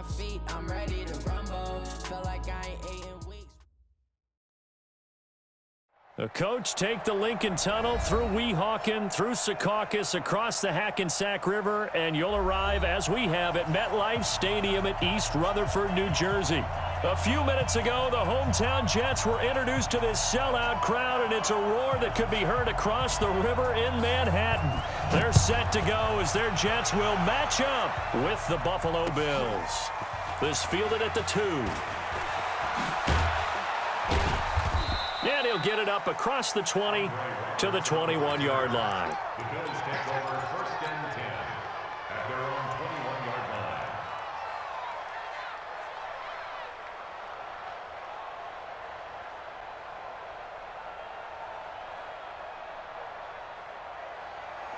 my feet, I'm ready to rumble. Feel like I ain't ate in weeks. The coach take the Lincoln Tunnel through Weehawken, through Secaucus, across the Hackensack River, and you'll arrive, as we have, at MetLife Stadium at East Rutherford, New Jersey. A few minutes ago, the hometown Jets were introduced to this sellout crowd, and it's a roar that could be heard across the river in Manhattan. They're set to go as their Jets will match up with the Buffalo Bills. This fielded at the 2. And he'll get it up across the 20 to the 21-yard line. The Bills take over 1st and 10 at their own 21-yard line.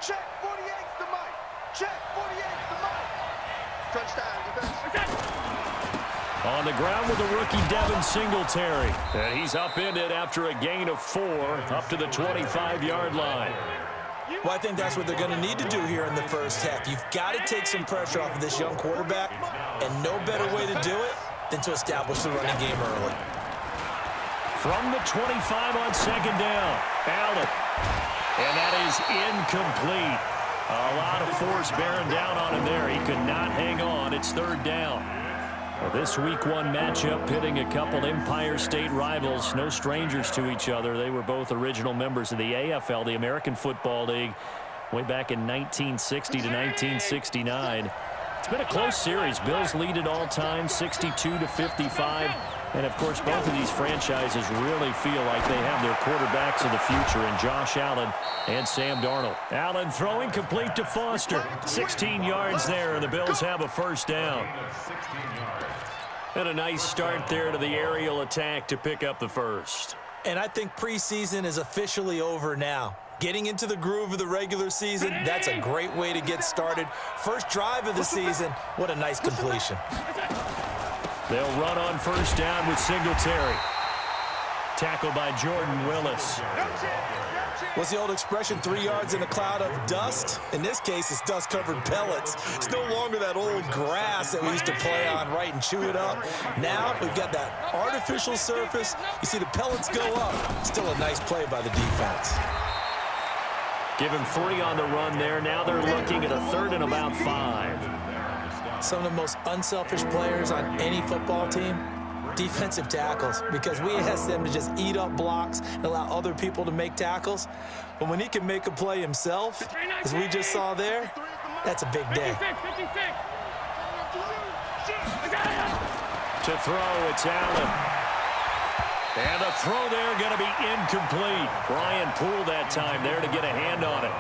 Check 48's the mic. Check 48's the mic. Touchdown, defense. On the ground with the rookie Devin Singletary. And he's upended after a gain of 4 up to the 25-yard line. Well, I think that's what they're going to need to do here in the first half. You've got to take some pressure off of this young quarterback, and no better way to do it than to establish the running game early. From the 25 on 2nd down, Allen. And that is incomplete. A lot of force bearing down on him there. He could not hang on. It's 3rd down. Well, this Week 1 matchup pitting a couple Empire State rivals, no strangers to each other. They were both original members of the AFL, the American Football League, way back in 1960 to 1969. It's been a close series. Bills lead it all time, 62-55. And, of course, both of these franchises really feel like they have their quarterbacks of the future in Josh Allen and Sam Darnold. Allen throwing complete to Foster. 16 yards there, and the Bills have a 1st down. And a nice start there to the aerial attack to pick up the 1st. And I think preseason is officially over now. Getting into the groove of the regular season, that's a great way to get started. First drive of the season, what a nice completion. They'll run on 1st down with Singletary. Tackled by Jordan Willis. What's the old expression, 3 yards in a cloud of dust? In this case, it's dust-covered pellets. It's no longer that old grass that we used to play on, right, and chew it up. Now we've got that artificial surface. You see the pellets go up. Still a nice play by the defense. Give him 3 on the run there. Now they're looking at a 3rd and about 5. Some of the most unselfish players on any football team, defensive tackles, because we ask them to just eat up blocks and allow other people to make tackles. But when he can make a play himself, as we just saw there, that's a big day. To throw, it's Allen. And the throw there going to be incomplete. Brian Poole that time there to get a hand on it.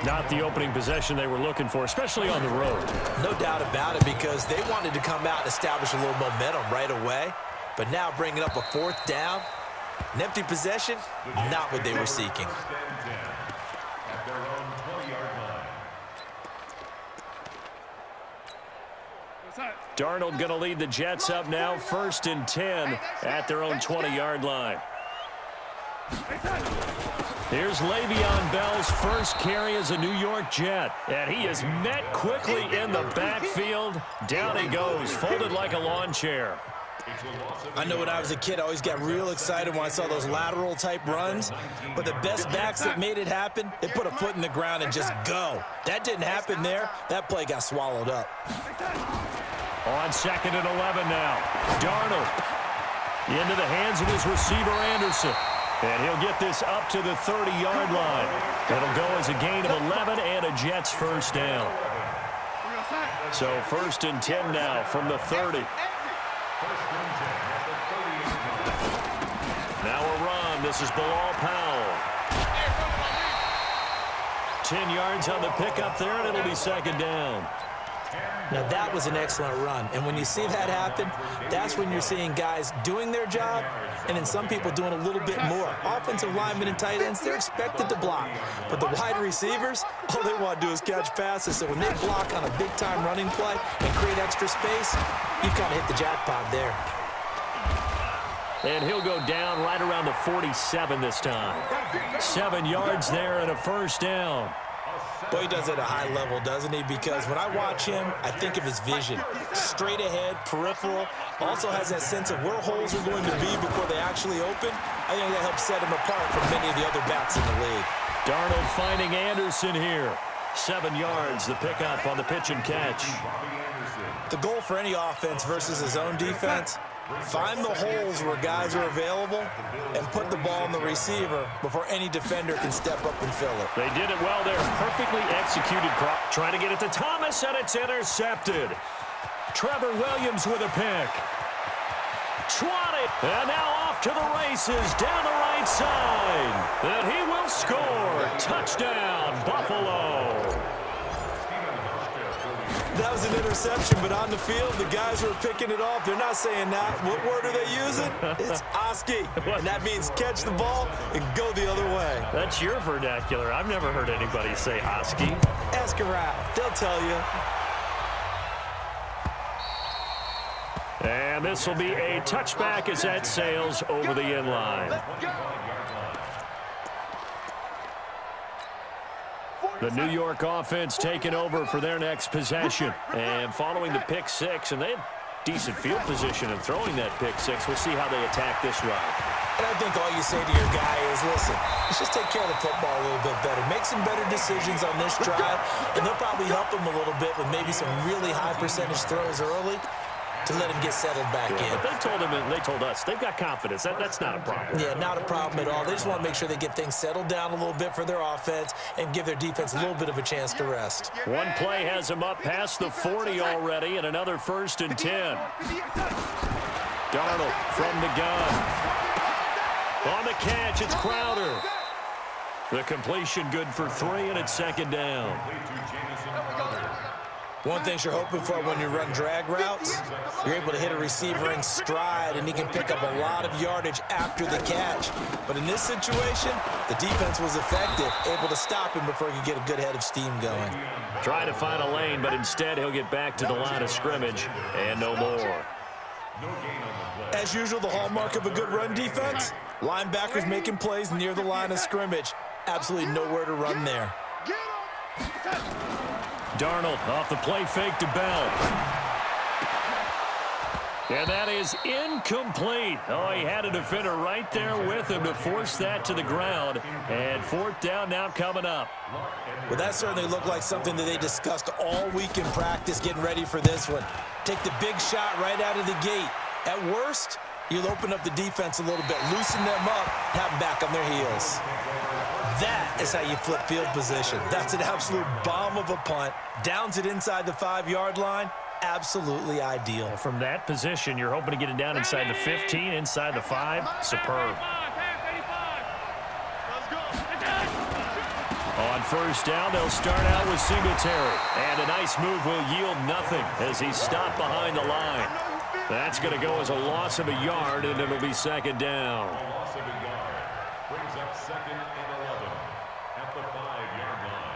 Not the opening possession they were looking for, especially on the road. No doubt about it, because they wanted to come out and establish a little momentum right away. But now bringing up a 4th down, an empty possession, not what they were seeking. Darnold going to lead the Jets up now, 1st and 10 at their own 20-yard line. Here's Le'Veon Bell's first carry as a New York Jet. And he is met quickly in the backfield. Down he goes, folded like a lawn chair. I know when I was a kid, I always got real excited when I saw those lateral-type runs. But the best backs that made it happen, they put a foot in the ground and just go. That didn't happen there. That play got swallowed up. On 2nd and 11 now. Darnold into the hands of his receiver, Anderson. And he'll get this up to the 30-yard line. It'll go as a gain of 11 and a Jets 1st down. So 1st and 10 now from the 30. Now a run. This is Bilal Powell. 10 yards on the pickup there, and it'll be 2nd down. Now that was an excellent run, and when you see that happen, that's when you're seeing guys doing their job, and then some people doing a little bit more. Offensive linemen and tight ends, they're expected to block, but the wide receivers, all they want to do is catch passes. So when they block on a big-time running play and create extra space, you've got to hit the jackpot there. And he'll go down right around the 47 this time. 7 yards there and a 1st down. Boy, he does it at a high level, doesn't he? Because when I watch him, I think of his vision. Straight ahead, peripheral. Also has that sense of where holes are going to be before they actually open. I think that helps set him apart from many of the other backs in the league. Darnold finding Anderson here. 7 yards, the pickup on the pitch and catch. The goal for any offense versus his own defense, find the holes where guys are available and put the ball in the receiver before any defender can step up and fill it. They did it well there. Perfectly executed. Trying to get it to Thomas, and it's intercepted. Trevor Williams with a pick. Swatted, and now off to the races down the right side. And he will score. Touchdown, Buffalo. That was an interception, but on the field, the guys who are picking it off, they're not saying that. What word are they using? It's Oski, and that means catch the ball and go the other way. That's your vernacular. I've never heard anybody say Oski. Ask around. They'll tell you. And this will be a touchback as that sails over the end line. The New York offense taking over for their next possession. And following the pick six, and they had decent field position in throwing that pick six. We'll see how they attack this ride. And I think all you say to your guy is, listen, let's just take care of the football a little bit better. Make some better decisions on this drive, and they'll probably help him a little bit with maybe some really high percentage throws early to let him get settled back in. But they told him, and they told us, they've got confidence. That's not a problem. Yeah, not a problem at all. They just want to make sure they get things settled down a little bit for their offense and give their defense a little bit of a chance to rest. One play has them up past the 40 already, and another 1st and 10. Darnold from the gun. On the catch, it's Crowder. The completion good for 3, and it's 2nd down. One thing you're hoping for when you run drag routes, you're able to hit a receiver in stride, and he can pick up a lot of yardage after the catch. But in this situation, the defense was effective, able to stop him before he could get a good head of steam going. Trying to find a lane, but instead he'll get back to the line of scrimmage, and no more. As usual, the hallmark of a good run defense, linebackers making plays near the line of scrimmage. Absolutely nowhere to run there. Darnold off the play fake to Bell. And that is incomplete. Oh, he had a defender right there with him to force that to the ground. And 4th down now coming up. Well, that certainly looked like something that they discussed all week in practice, getting ready for this one. Take the big shot right out of the gate. At worst, you'll open up the defense a little bit, loosen them up, have them back on their heels. That is how you flip field position. That's an absolute bomb of a punt. Downs it inside the 5-yard line. Absolutely ideal. From that position, you're hoping to get it down inside the 15, inside the 5. Superb. On 1st down, they'll start out with Singletary. And a nice move will yield nothing as he's stopped behind the line. That's going to go as a loss of a yard, and it'll be 2nd down. Loss of a yard brings up 2nd and 11 at the 5-yard line.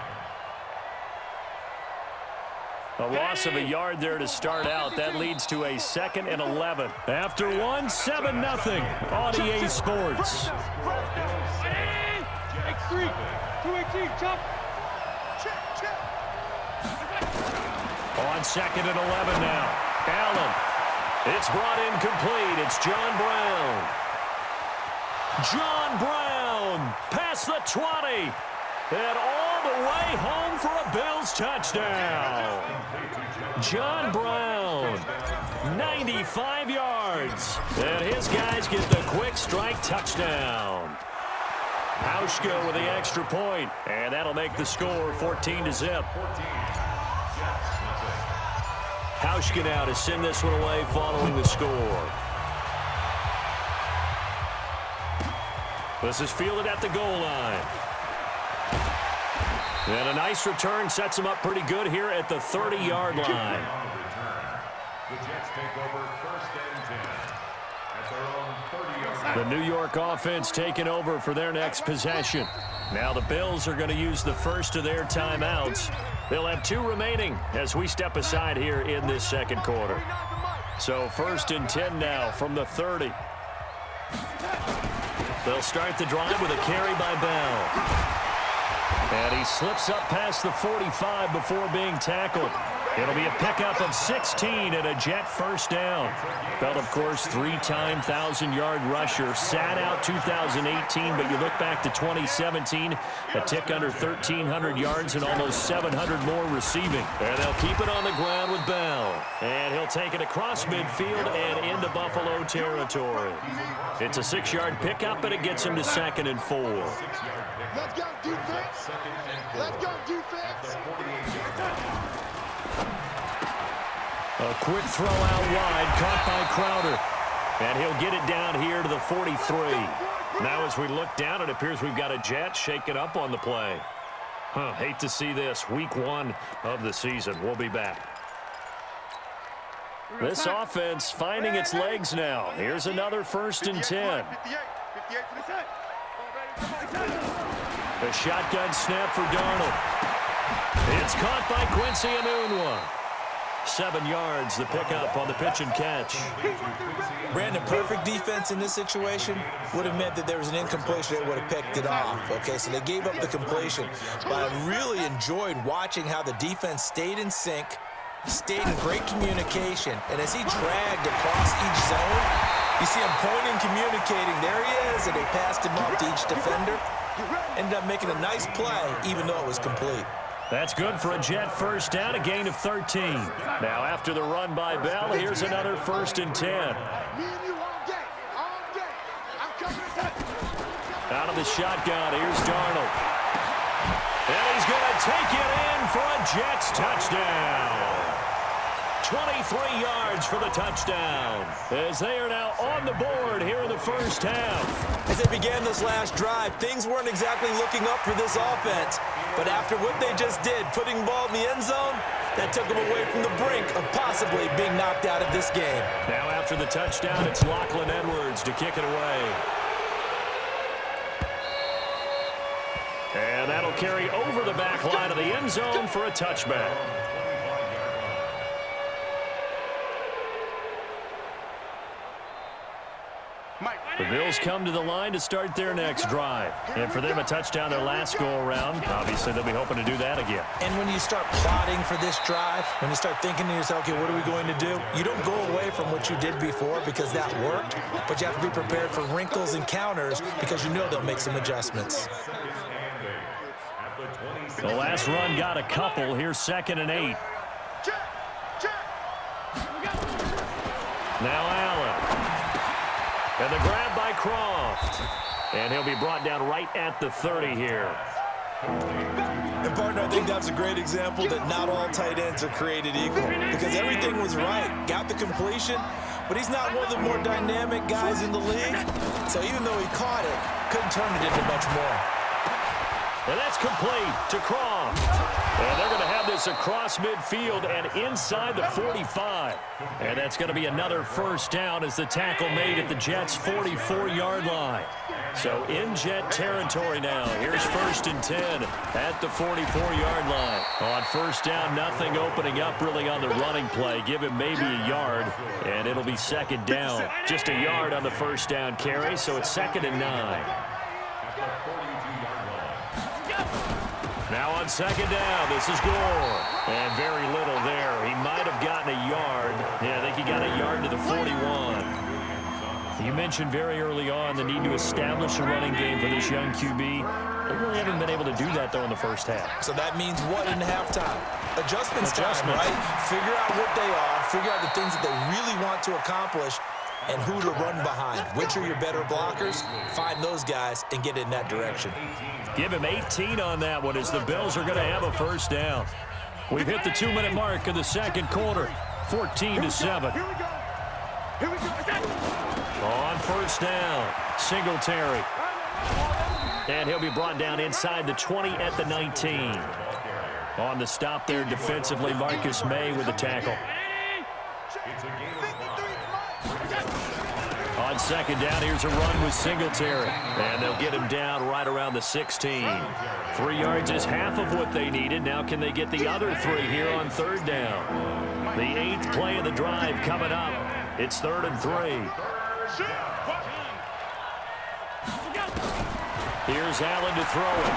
A loss of a yard there to start out. That leads to a 2nd and 11. After one, 7-0 on EA Sports. On 2nd and 11 now. Allen. It's brought in complete. It's John Brown. John Brown past the 20. And all the way home for a Bills touchdown. John Brown, 95 yards. And his guys get the quick strike touchdown. Hauschka with the extra point. And that'll make the score 14-0. Hauschka now to send this one away following the score. This is fielded at the goal line. And a nice return sets him up pretty good here at the 30-yard line. The Jets take over 1st and 10 at their own 30-yard line. The New York offense taking over for their next possession. Now the Bills are going to use the first of their timeouts. They'll have 2 remaining as we step aside here in this 2nd quarter. So 1st and 10 now from the 30. They'll start the drive with a carry by Bell. And he slips up past the 45 before being tackled. It'll be a pickup of 16 and a Jet first down. Bell, of course, three-time 1,000-yard rusher. Sat out 2018, but you look back to 2017, a tick under 1,300 yards and almost 700 more receiving. And they'll keep it on the ground with Bell. And he'll take it across midfield and into Buffalo territory. It's a 6-yard pickup, and it gets him to 2nd and 4. Let's go, defense. Let's go, defense. A quick throw out wide, caught by Crowder. And he'll get it down here to the 43. Now as we look down, it appears we've got a Jet shaking up on the play. Hate to see this. Week 1 of the season. We'll be back. This offense finding its legs now. Here's another 1st and 10. A shotgun snap for Darnold. It's caught by Quincy Enunwa. 7 yards, the pickup on the pitch and catch. Brandon, perfect defense in this situation would have meant that there was an incompletion that would have picked it off. Okay, so they gave up the completion. But I really enjoyed watching how the defense stayed in sync, stayed in great communication, and as he dragged across each zone, you see him pointing, communicating. There he is, and they passed him up to each defender. Ended up making a nice play, even though it was complete. That's good for a Jet first down, a gain of 13. Now after the run by Bell, here's another 1st and 10. Out of the shotgun, here's Darnold. And he's going to take it in for a Jets touchdown. 23 yards for the touchdown, as they are now on the board here in the first half. As they began this last drive, things weren't exactly looking up for this offense. But after what they just did, putting the ball in the end zone, that took them away from the brink of possibly being knocked out of this game. Now after the touchdown, it's Lachlan Edwards to kick it away. And that'll carry over the back line of the end zone for a touchback. The Bills come to the line to start their next drive. And for them, a touchdown their last go-around. Obviously, they'll be hoping to do that again. And when you start plotting for this drive, when you start thinking to yourself, okay, what are we going to do? You don't go away from what you did before because that worked, but you have to be prepared for wrinkles and counters because you know they'll make some adjustments. The last run got a couple. Here's 2nd and 8. Now Allen. And the grab by Croft. And he'll be brought down right at the 30 here. And, partner, I think that's a great example that not all tight ends are created equal because everything was right. Got the completion, but he's not one of the more dynamic guys in the league. So even though he caught it, couldn't turn it into much more. And that's complete to Croft. And they're going to have this across midfield and inside the 45. And that's going to be another first down as the tackle made at the Jets' 44-yard line. So in Jet territory now. Here's 1st and 10 at the 44-yard line. On first down, nothing opening up really on the running play. Give him maybe a yard, and it'll be 2nd down. Just a yard on the first down carry, so it's 2nd and 9. Now on 2nd down, this is Gore. And very little there. He might have gotten a yard. Yeah, I think he got a yard to the 41. You mentioned very early on the need to establish a running game for this young QB. They really haven't been able to do that, though, in the first half. So that means what in halftime? Adjustments time, right? Figure out what they are. Figure out the things that they really want to accomplish and who to run behind. Which are your better blockers? Find those guys and get in that direction. Give him 18 on that one as the Bills are going to have a first down. We've hit the 2-minute mark of the second quarter. 14-7. Here we go. On first down, Singletary. And he'll be brought down inside the 20 at the 19. On the stop there defensively, Marcus May with the tackle. On 2nd down, here's a run with Singletary. And they'll get him down right around the 16. 3 yards is half of what they needed. Now can they get the other 3 here on 3rd down? The 8th play of the drive coming up. It's 3rd and 3. Here's Allen to throw it.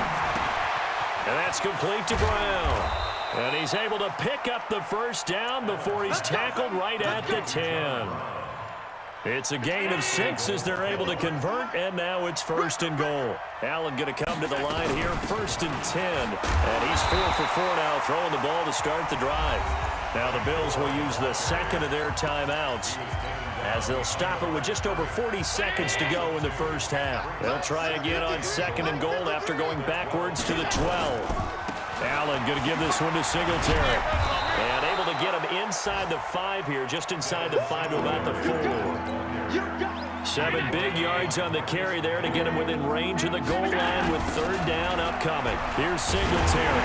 And that's complete to Brown. And he's able to pick up the first down before he's tackled right at the 10. It's a gain of 6 as they're able to convert, and now it's 1st and goal. Allen going to come to the line here, 1st and 10. And he's 4 for 4 now, throwing the ball to start the drive. Now the Bills will use the second of their timeouts as they'll stop it with just over 40 seconds to go in the first half. They'll try again on 2nd and goal after going backwards to the 12. Allen going to give this one to Singletary. And able to get him inside the 5 here, just inside the 5 to about the 4. 7 big yards on the carry there to get him within range of the goal line with 3rd down upcoming. Here's Singletary.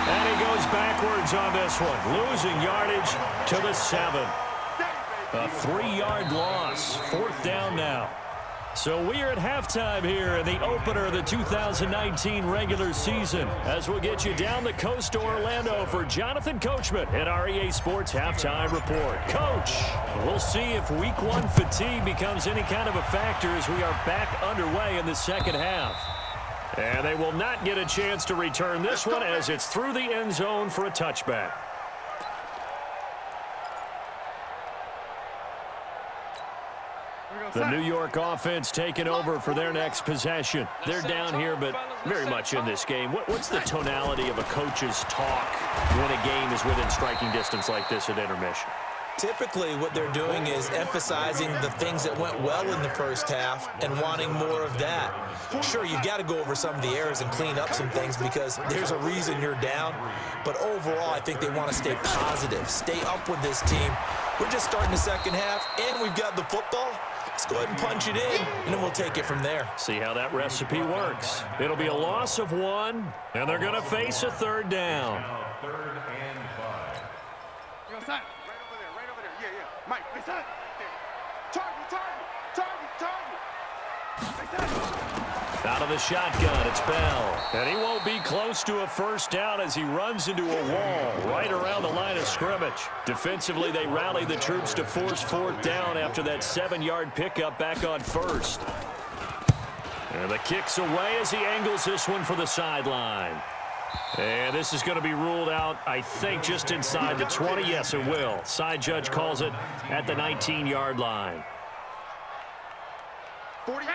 And he goes backwards on this one, losing yardage to the 7. A 3-yard loss, 4th down now. So we are at halftime here in the opener of the 2019 regular season as we'll get you down the coast to Orlando for Jonathan Coachman at our EA Sports Halftime Report. Coach, we'll see if Week 1 fatigue becomes any kind of a factor as we are back underway in the second half. And they will not get a chance to return this one as it's through the end zone for a touchback. The New York offense taking over for their next possession. They're down here, but very much in this game. What's the tonality of a coach's talk when a game is within striking distance like this at intermission? Typically, what they're doing is emphasizing the things that went well in the first half and wanting more of that. Sure, you've got to go over some of the errors and clean up some things because there's a reason you're down. But overall, I think they want to stay positive, stay up with this team. We're just starting the second half, and we've got the football. Let's go ahead and punch it in, and then we'll take it from there. See how that recipe works. It'll be a loss of 1, and they're going to face a 3rd down. Now 3rd and 5. Right over there. Yeah. Mike, right side. Target. Out of the shotgun, it's Bell. And he won't be close to a first down as he runs into a wall right around the line of scrimmage. Defensively, they rally the troops to force 4th down after that 7-yard pickup back on 1st. And the kick's away as he angles this one for the sideline. And this is going to be ruled out, I think, just inside the 20. Yes, it will. Side judge calls it at the 19-yard line.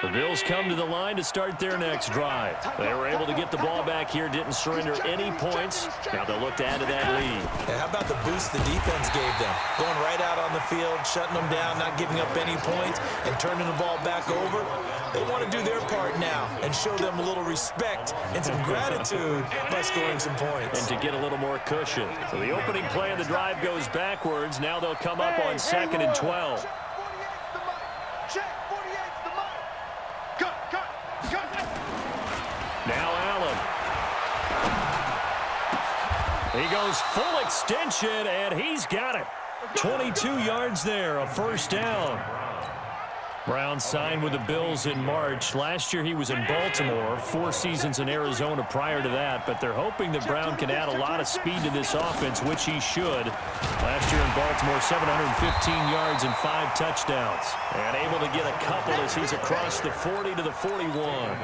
The Bills come to the line to start their next drive. They were able to get the ball back here, didn't surrender any points. Now they'll look to add to that lead. Yeah, how about the boost the defense gave them? Going right out on the field, shutting them down, not giving up any points, and turning the ball back over. They want to do their part now and show them a little respect and some gratitude by scoring some points. And to get a little more cushion. So the opening play of the drive goes backwards. Now they'll come up on 2nd and 12. Now Allen. He goes full extension, and he's got it. 22 yards there, a first down. Brown signed with the Bills in March. Last year he was in Baltimore, 4 seasons in Arizona prior to that, but they're hoping that Brown can add a lot of speed to this offense, which he should. Last year in Baltimore, 715 yards and 5 touchdowns. And able to get a couple as he's across the 40 to the 41.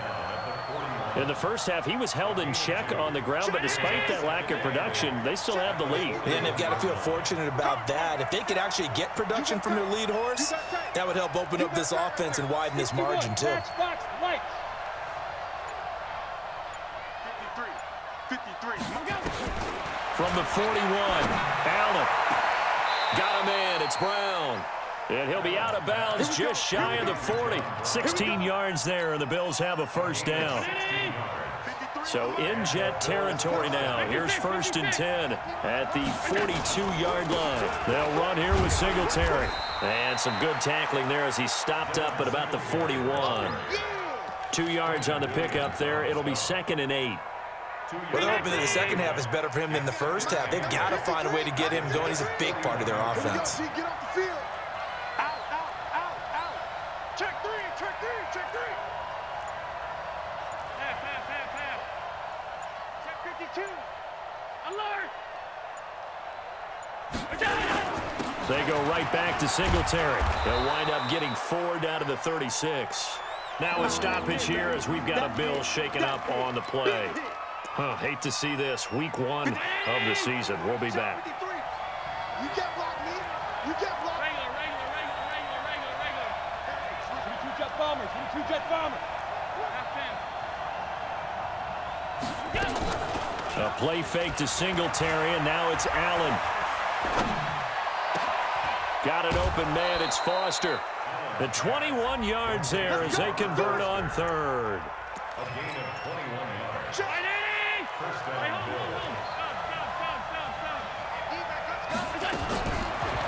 In the first half, he was held in check on the ground, but despite that lack of production, they still have the lead. And they've got to feel fortunate about that. If they could actually get production from their lead horse, that would help open up this offense and widen this margin, too. 53. From the 41, Allen. Got him in. It's Brown. And he'll be out of bounds just shy of the 40. 16 yards there, and the Bills have a first down. So in Jet territory now. Here's 1st and 10 at the 42-yard line. They'll run here with Singletary. And some good tackling there as he stopped up at about the 41. 2 yards on the pickup there. It'll be 2nd and 8. Well, they're hoping that the second half is better for him than the first half. They've got to find a way to get him going. He's a big part of their offense. Get off the field. Out. Check three. Pass. Check 52. Alert. They go right back to Singletary. They'll wind up getting 4 down to the 36. Now a stoppage here as we've got a Bill shaken up on the play. Hate to see this. Week 1 of the season. We'll be back. You can't block me. You can't block me. Two jet bombers. Two jet bombers. A play fake to Singletary, and now it's Allen. Got an open man. It's Foster. The 21 yards there as they convert on third. A gain of 21 yards. First down.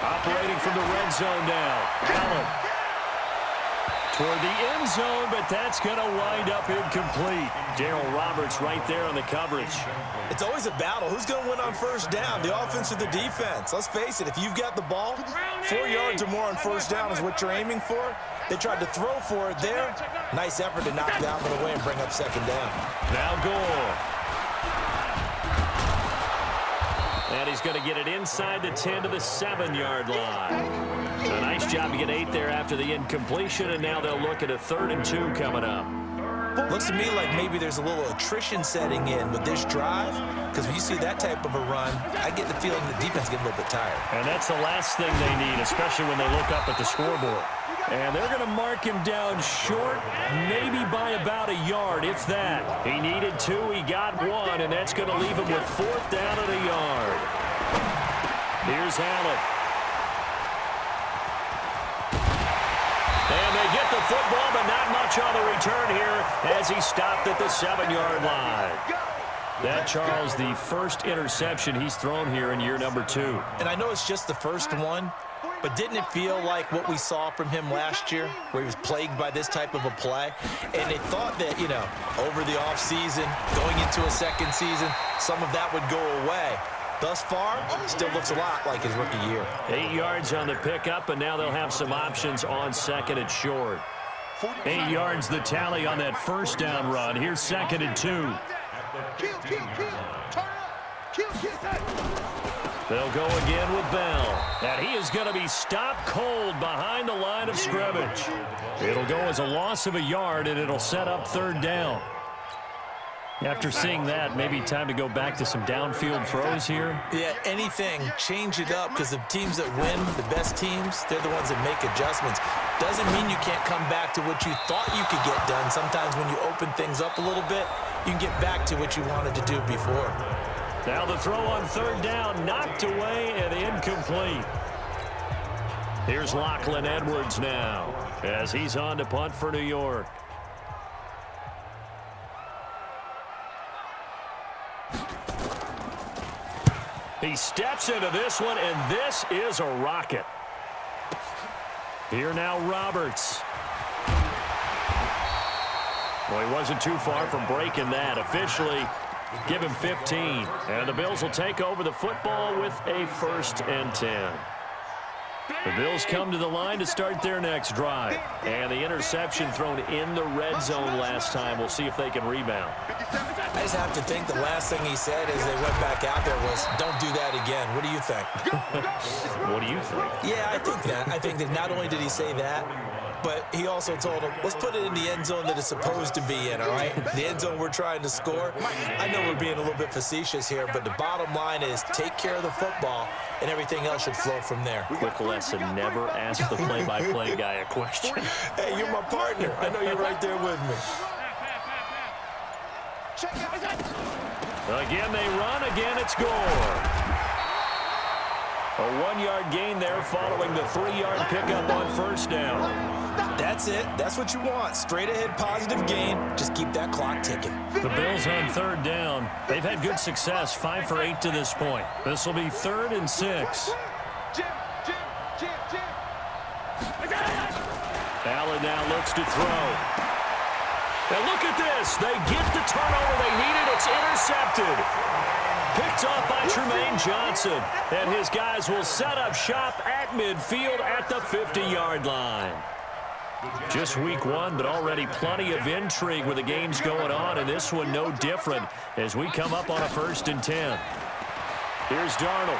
Operating from the red zone now. Allen toward the end zone, but that's going to wind up incomplete. Darryl Roberts right there on the coverage. It's always a battle. Who's going to win on first down, the offense or the defense? Let's face it, if you've got the ball, 4 yards or more on first down is what you're aiming for. They tried to throw for it there. Nice effort to knock that one away and bring up second down. Now Gore. And he's going to get it inside the 10 to the 7-yard line. A nice job to get 8 there after the incompletion, and now they'll look at a 3rd and 2 coming up. Looks to me like maybe there's a little attrition setting in with this drive, because when you see that type of a run, I get the feeling the defense getting a little bit tired. And that's the last thing they need, especially when they look up at the scoreboard. And they're going to mark him down short, maybe by about a yard, if that. He needed 2, he got 1, and that's going to leave him with 4th down at a yard. Here's Allen. And they get the football, but not much on the return here as he stopped at the 7-yard line. That, Charles, the first interception he's thrown here in year number 2. And I know it's just the first one, but didn't it feel like what we saw from him last year, where he was plagued by this type of a play? And they thought that, you know, over the offseason, going into a second season, some of that would go away. Thus far, still looks a lot like his rookie year. 8 yards on the pickup, and now they'll have some options on 2nd and short. 8 yards the tally on that first down run. Here's 2nd and 2. Kill. Turn up. Kill. They'll go again with Bell. And he is going to be stopped cold behind the line of scrimmage. It'll go as a loss of a yard, and it'll set up 3rd down. After seeing that, maybe time to go back to some downfield throws here. Yeah, anything. Change it up, because the teams that win, the best teams, they're the ones that make adjustments. Doesn't mean you can't come back to what you thought you could get done. Sometimes when you open things up a little bit, you can get back to what you wanted to do before. Now the throw on 3rd down, knocked away and incomplete. Here's Lachlan Edwards now as he's on to punt for New York. He steps into this one, and this is a rocket. Here now Roberts. Well, he wasn't too far from breaking that. Officially, give him 15. And the Bills will take over the football with a 1st and 10. The Bills come to the line to start their next drive. And the interception thrown in the red zone last time. We'll see if they can rebound. I just have to think the last thing he said as they went back out there was, don't do that again. What do you think? What do you think? Yeah, I think that. I think that not only did he say that, but he also told him, let's put it in the end zone that it's supposed to be in, all right? The end zone we're trying to score. I know we're being a little bit facetious here, but the bottom line is take care of the football, and everything else should flow from there. Quick lesson, never ask the play-by-play guy a question. Hey, you're my partner. I know you're right there with me. Again, they run. Again, it's Gore. A 1-yard gain there following the 3-yard pickup on 1st down. That's it. That's what you want. Straight ahead, positive gain. Just keep that clock ticking. The Bills on 3rd down. They've had good success, 5 for 8 to this point. This will be 3rd and 6. Allen now looks to throw. And look at this. They get the turnover they needed. It's intercepted. Picked off by Tremaine Johnson. And his guys will set up shop at midfield at the 50-yard line. Just week 1, but already plenty of intrigue with the games going on, and this one no different as we come up on a 1st and 10. Here's Darnold.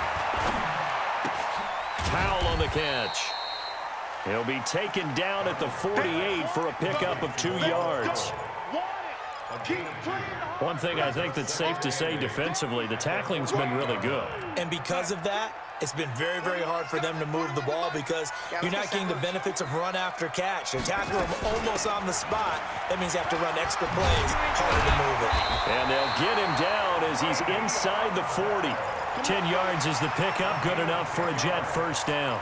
Powell on the catch. He'll be taken down at the 48 for a pickup of 2 yards. One thing I think that's safe to say defensively, the tackling's been really good. And because of that, it's been very, very hard for them to move the ball because you're not getting the benefits of run after catch. They tackle him almost on the spot. That means they have to run extra plays, harder to move it. And they'll get him down as he's inside the 40. 10 yards is the pickup, good enough for a Jet first down.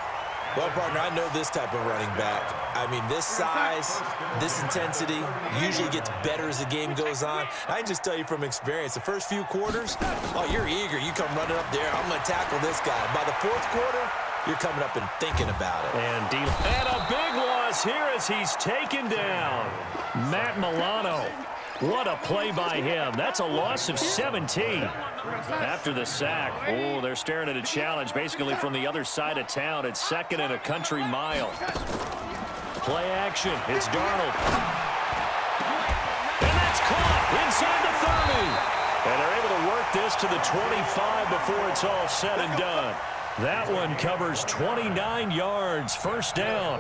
Well, partner, I know this type of running back. I mean, this size, this intensity usually gets better as the game goes on. I can just tell you from experience, the first few quarters, oh, you're eager. You come running up there, I'm going to tackle this guy. By the fourth quarter, you're coming up and thinking about it. And a big loss here as he's taken down. Matt Milano. What a play by him. That's a loss of 17. After the sack, oh, they're staring at a challenge basically from the other side of town. It's second and a country mile. Play action. It's Darnold. And that's caught inside the 30. And they're able to work this to the 25 before it's all said and done. That one covers 29 yards. First down.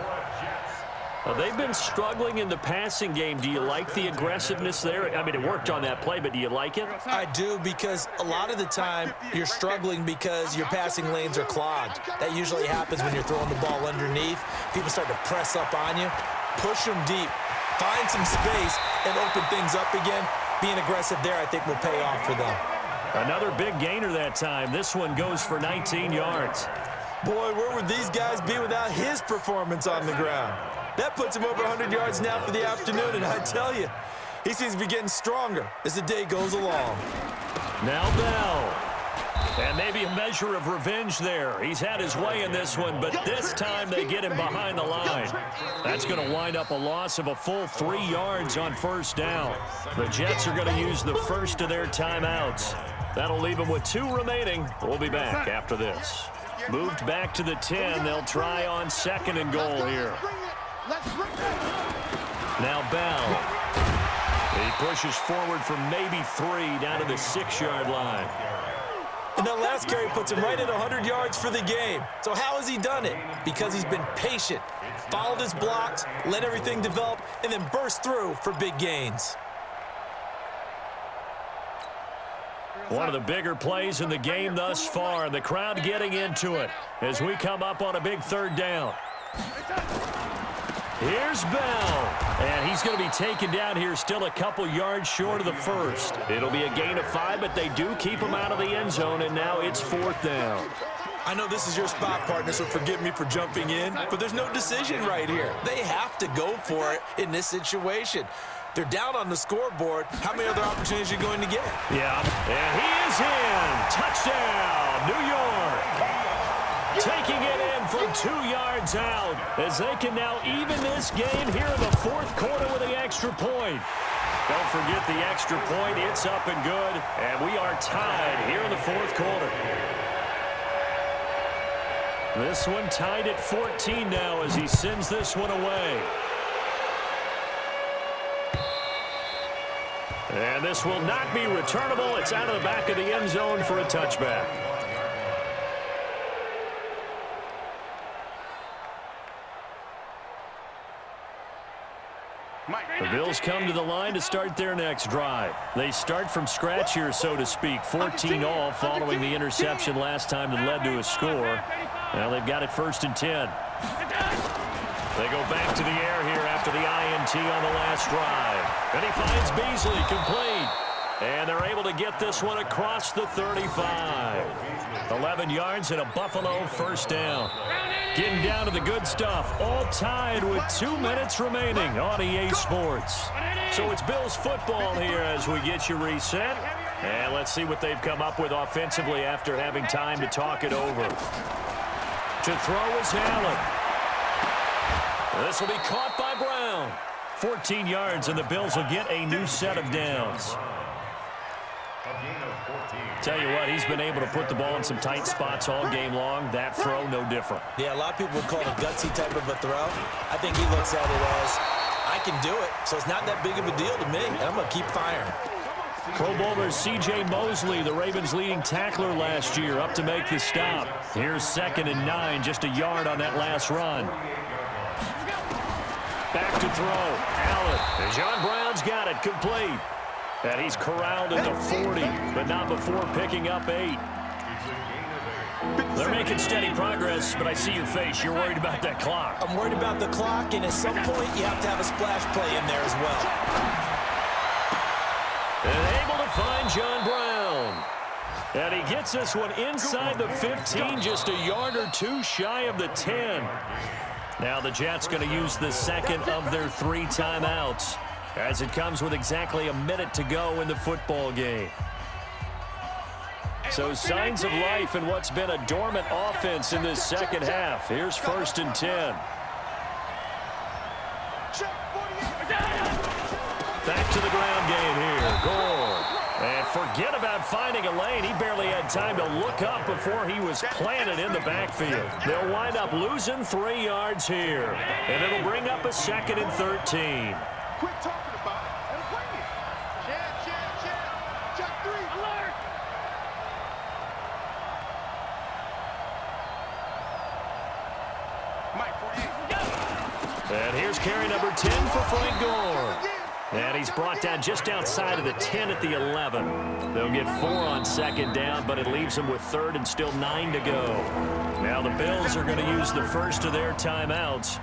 Well, they've been struggling in the passing game. Do you like the aggressiveness there? I mean, it worked on that play, but do you like it? I do, because a lot of the time you're struggling because your passing lanes are clogged. That usually happens when you're throwing the ball underneath. People start to press up on you. Push them deep. Find some space and open things up again. Being aggressive there, I think, will pay off for them. Another big gainer that time. This one goes for 19 yards. Boy, where would these guys be without his performance on the ground? That puts him over 100 yards now for the afternoon, and I tell you, he seems to be getting stronger as the day goes along. Now Bell. And maybe a measure of revenge there. He's had his way in this one, but this time they get him behind the line. That's going to wind up a loss of a full 3 yards on first down. The Jets are going to use the first of their timeouts. That'll leave them with 2 remaining. We'll be back after this. Moved back to the 10. They'll try on second and goal here. Now Bell. He pushes forward from maybe 3 down to the 6-yard line. And that last carry puts him right at 100 yards for the game. So how has he done it? Because he's been patient, followed his blocks, let everything develop, and then burst through for big gains. One of the bigger plays in the game thus far. The crowd getting into it as we come up on a big third down. Here's Bell, and he's going to be taken down here still a couple yards short of the first. It'll be a gain of 5, but they do keep him out of the end zone, and now it's 4th down. I know this is your spot, partner, so forgive me for jumping in, but there's no decision right here. They have to go for it in this situation. They're down on the scoreboard. How many other opportunities are you going to get? Yeah, and he is in. Touchdown, New York. Taking it in from 2 yards out as they can now even this game here in the 4th quarter with the extra point. Don't forget the extra point. It's up and good, and we are tied here in the 4th quarter. This one tied at 14 now as he sends this one away. And this will not be returnable. It's out of the back of the end zone for a touchback. The Bills come to the line to start their next drive. They start from scratch here, so to speak. 14 all following the interception last time that led to a score. Now they've got it 1st and 10. They go back to the air here after the INT on the last drive. And he finds Beasley complete. And they're able to get this one across the 35. 11 yards and a Buffalo first down. Getting down to the good stuff. All tied with 2 minutes remaining on EA Sports. So it's Bills football here as we get you reset. And let's see what they've come up with offensively after having time to talk it over. To throw is Allen. This will be caught by Brown. 14 yards, and the Bills will get a new set of downs. Tell you what, he's been able to put the ball in some tight spots all game long. That throw, no different. Yeah, a lot of people would call it a gutsy type of a throw. I think he looks at it as, I can do it, so it's not that big of a deal to me, and I'm going to keep firing. Pro Bowler C.J. Mosley, the Ravens' leading tackler last year, up to make the stop. Here's 2nd and 9, just a yard on that last run. Back to throw. Allen. And John Brown's got it complete. And he's corralled at the 40, but not before picking up 8. They're making steady progress, but I see your face. You're worried about that clock. I'm worried about the clock, and at some point, you have to have a splash play in there as well. And able to find John Brown. And he gets this one inside the 15, just a yard or two shy of the 10. Now the Jets going to use the second of their 3 timeouts, as it comes with exactly a minute to go in the football game. So signs of life in what's been a dormant offense in this second half. Here's 1st and 10. Back to the ground game here. Gore. And forget about finding a lane. He barely had time to look up before he was planted in the backfield. They'll wind up losing 3 yards here. And it'll bring up a 2nd and 13. Quit talking about it and bring it. Check 3. Alert. Mike, 48. And here's carry number 10 for Frank Gore. And he's brought down just outside of the 10 at the 11. They'll get 4 on 2nd down, but it leaves them with 3rd and still 9 to go. Now the Bills are going to use the first of their timeouts,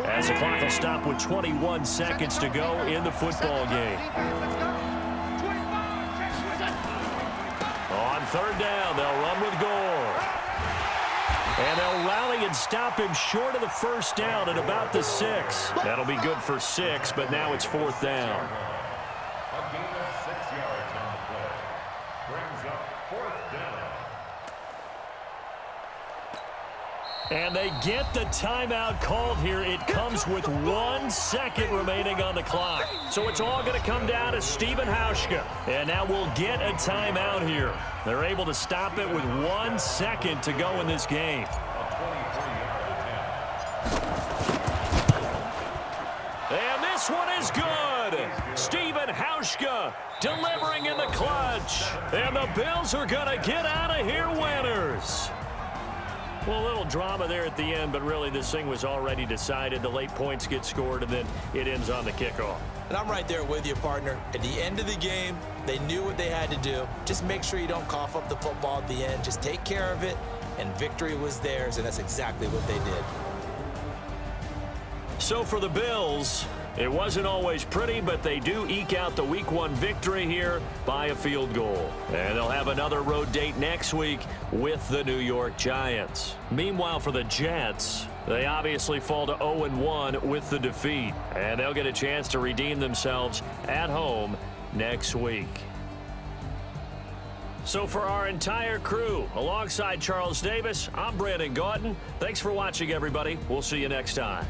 as the clock will stop with 21 seconds to go in the football game. On 3rd down, they'll run with Gore. And they'll rally and stop him short of the 1st down at about the 6. That'll be good for 6, but now it's 4th down. A gain of 6 yards on the play. Brings up 4th down. And they get the timeout called here. It comes with 1 second remaining on the clock. So it's all going to come down to Stephen Hauschka. And now we'll get a timeout here. They're able to stop it with 1 second to go in this game. And this one is good. Stephen Hauschka delivering in the clutch. And the Bills are going to get out of here winners. Well, a little drama there at the end, but really this thing was already decided. The late points get scored, and then it ends on the kickoff. And I'm right there with you, partner. At the end of the game, they knew what they had to do. Just make sure you don't cough up the football at the end. Just take care of it, and victory was theirs, and that's exactly what they did. So for the Bills, it wasn't always pretty, but they do eke out the Week 1 victory here by a field goal. And they'll have another road date next week with the New York Giants. Meanwhile, for the Jets, they obviously fall to 0-1 with the defeat. And they'll get a chance to redeem themselves at home next week. So for our entire crew, alongside Charles Davis, I'm Brandon Gaudin. Thanks for watching, everybody. We'll see you next time.